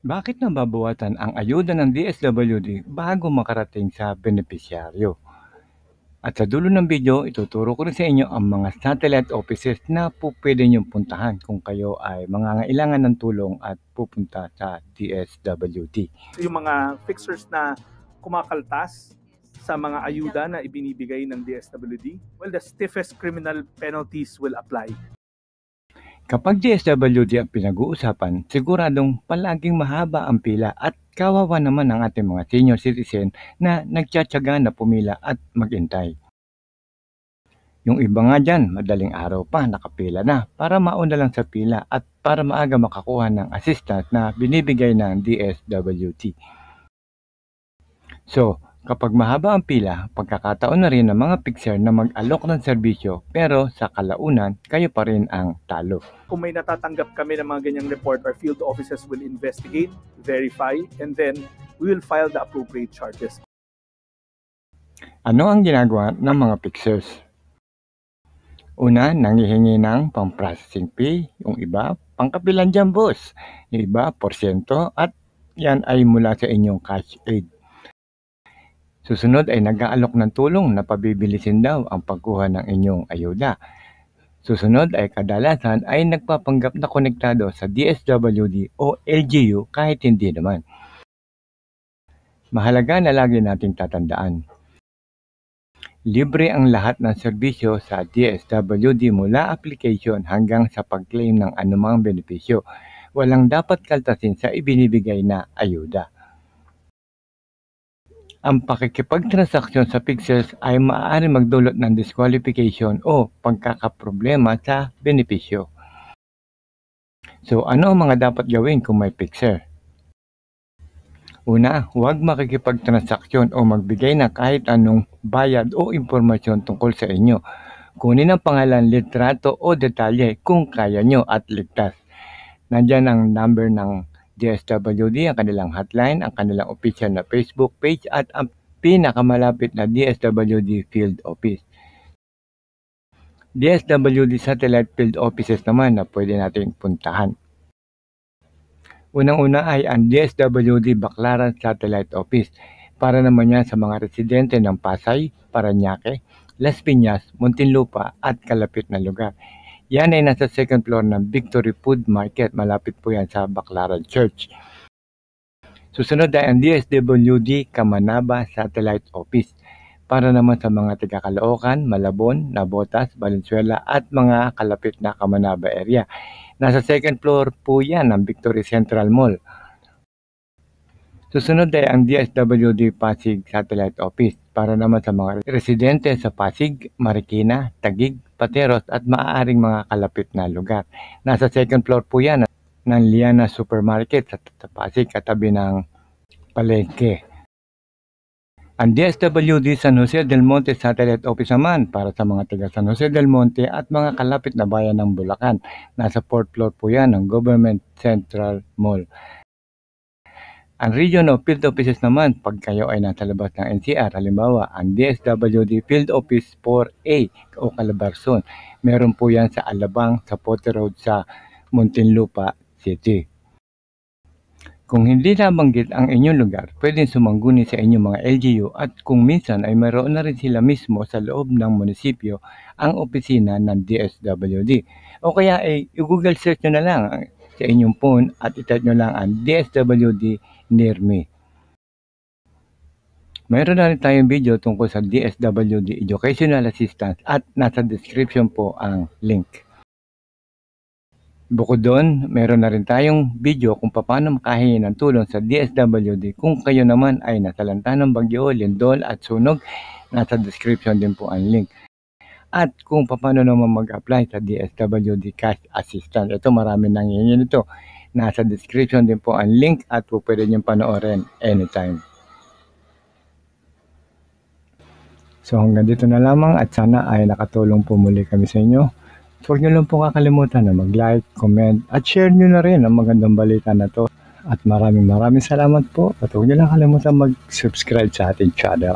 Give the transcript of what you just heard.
Bakit nababawasan ang ayuda ng DSWD bago makarating sa benepisyaryo? At sa dulo ng video, ituturo ko rin sa inyo ang mga satellite offices na pwede niyong puntahan kung kayo ay mangangailangan ng tulong at pupunta sa DSWD. Yung mga fixers na kumakaltas sa mga ayuda na ibinibigay ng DSWD, well, the stiffest criminal penalties will apply. Kapag DSWD ang pinag-uusapan, siguradong palaging mahaba ang pila at kawawa naman ang ating mga senior citizen na nagtsatsaga na pumila at maghintay. Yung iba nga dyan, madaling araw pa nakapila na para mauna lang sa pila at para maaga makakuha ng assistance na binibigay ng DSWD. So, kapag mahaba ang pila, pagkakataon na rin ng mga fixer na mag-alok ng serbisyo pero sa kalaunan, kayo pa rin ang talo. Kung may natatanggap kami ng mga ganyang report, our field officers will investigate, verify, and then we will file the appropriate charges. Ano ang ginagawa ng mga fixers? Una, nanghihingi ng pang-processing fee, yung iba, pangkapilan dyan boss, yung iba, porsyento, at yan ay mula sa inyong cash aid. Susunod ay nag-aalok ng tulong na pabibilisin daw ang pagkuha ng inyong ayuda. Susunod ay kadalasan ay nagpapanggap na konektado sa DSWD o LGU kahit hindi naman. Mahalaga na lagi nating tatandaan. Libre ang lahat ng serbisyo sa DSWD mula application hanggang sa pag-claim ng anumang benepisyo. Walang dapat kaltasin sa ibinibigay na ayuda. Ang pakikipagtransaksyon sa fixers ay maaari magdulot ng disqualification o pagkakaproblema sa benepisyo. So ano ang mga dapat gawin kung may fixer? Una, huwag makikipagtransaksyon o magbigay ng kahit anong bayad o impormasyon tungkol sa inyo. Kunin ang pangalan, litrato o detalye kung kaya nyo at ligtas. Nandyan ang number ng DSWD, ang kanilang hotline, ang kanilang official na Facebook page at ang pinakamalapit na DSWD Field Office. DSWD Satellite Field Offices naman na pwede nating puntahan. Unang-una ay ang DSWD Baclaran Satellite Office para naman yan sa mga residente ng Pasay, Parañaque, Las Piñas, Muntinlupa at kalapit na lugar. Yan ay nasa second floor ng Victory Food Market. Malapit po yan sa Baclaran Church. Susunod ay ang DSWD Kamanaba Satellite Office para naman sa mga taga Caloocan, Malabon, Nabotas, Valenzuela at mga kalapit na Kamanaba area. Nasa second floor po yan ng Victory Central Mall. Susunod ay ang DSWD Pasig Satellite Office para naman sa mga residente sa Pasig, Marikina, Taguig, Pateros at maaaring mga kalapit na lugar. Nasa second floor po yan ng Liana Supermarket sa Pasig katabi ng palengke. Ang DSWD San Jose del Monte Satellite Office naman para sa mga taga San Jose del Monte at mga kalapit na bayan ng Bulacan. Nasa fourth floor po yan ng Government Central Mall. Ang Region of Field Offices naman, pag kayo ay nasa labas ng NCR, halimbawa, ang DSWD Field Office 4A o Calabarzon. Meron po yan sa Alabang, sa Pote Road sa Muntinlupa City. Kung hindi nabanggit ang inyong lugar, pwedeng sumangguni sa inyong mga LGU at kung minsan ay mayroon na rin sila mismo sa loob ng munisipyo ang opisina ng DSWD. O kaya ay i-Google search nyo na lang sa inyong phone at itype nyo lang ang DSWD near me. Mayroon na rin tayong video tungkol sa DSWD Educational Assistance at nasa description po ang link. Bukod doon, meron na rin tayong video kung paano makahingi ng tulong sa DSWD kung kayo naman ay nasalanta ng bagyo, lindol at sunog. Nasa description din po ang link. At kung paano naman mag-apply sa DSWD Cash Assistance. Ito marami nang hihingi nito. Nasa description din po ang link at po pwede niyong panoorin anytime. So hanggang dito na lamang at sana ay nakatulong po muli kami sa inyo. Huwag niyo lang po kakalimutan na mag-like, comment at share niyo na rin ang magandang balita na to. At maraming salamat po at huwag niyo lang kalimutan mag-subscribe sa ating channel.